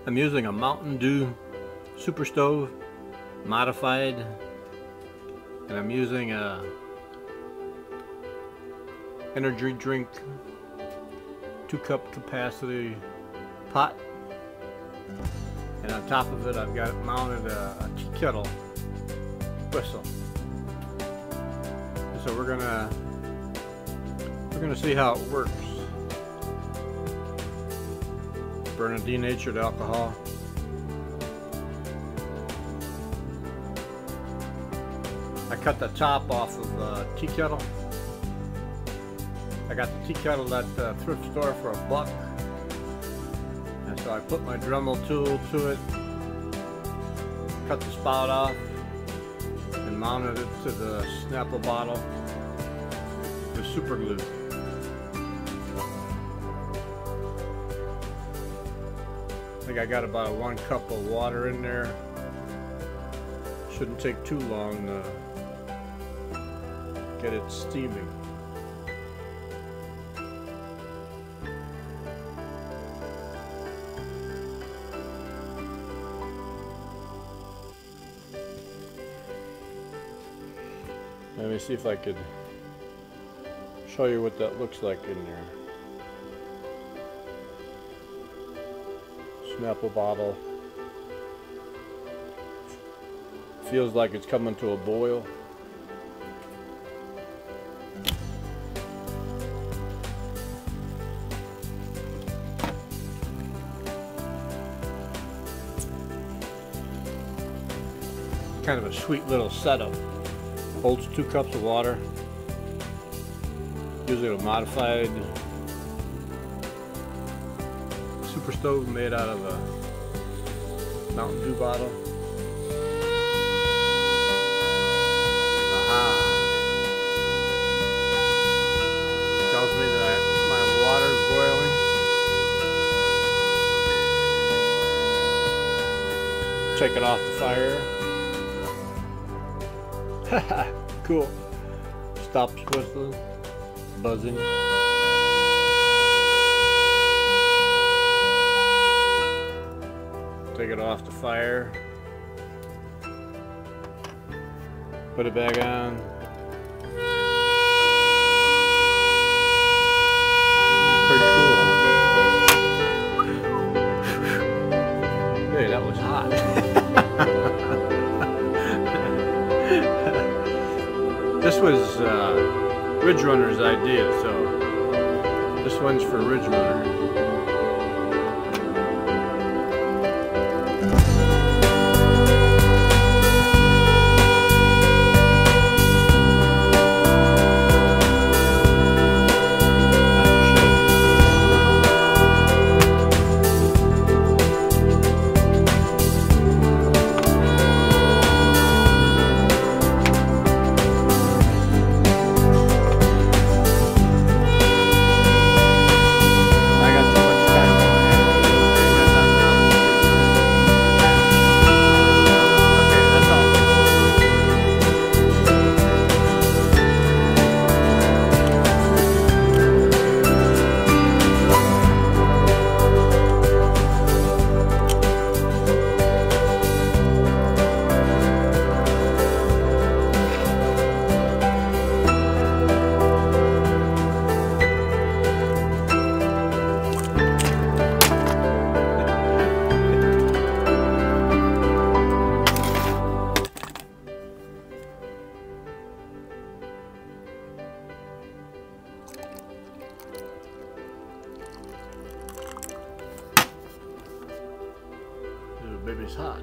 I'm using a Mountain Dew Super Stove modified, and I'm using a energy drink 2-cup capacity pot, and on top of it I've got mounted a tea kettle whistle. So we're gonna see how it works. Burn a denatured alcohol. I cut the top off of the tea kettle. I got the tea kettle at the thrift store for $1, and so I put my Dremel tool to it, cut the spout off, and mounted it to the Snapple bottle with super glue. I think I got about 1 cup of water in there. Shouldn't take too long to get it steaming. Let me see if I could show you what that looks like in there. Snapple bottle. Feels like it's coming to a boil. Kind of a sweet little setup. Holds 2 cups of water. Using a modified Super Stove made out of a Mountain Dew bottle. Aha! Tells me that my water is boiling. Take it off the fire. Haha, cool. Stops whistling, buzzing. Take it off the fire. Put it back on. Pretty cool. Hey, that was hot. This was Ridge Runner's idea, so this one's for Ridge Runner. Baby's hot.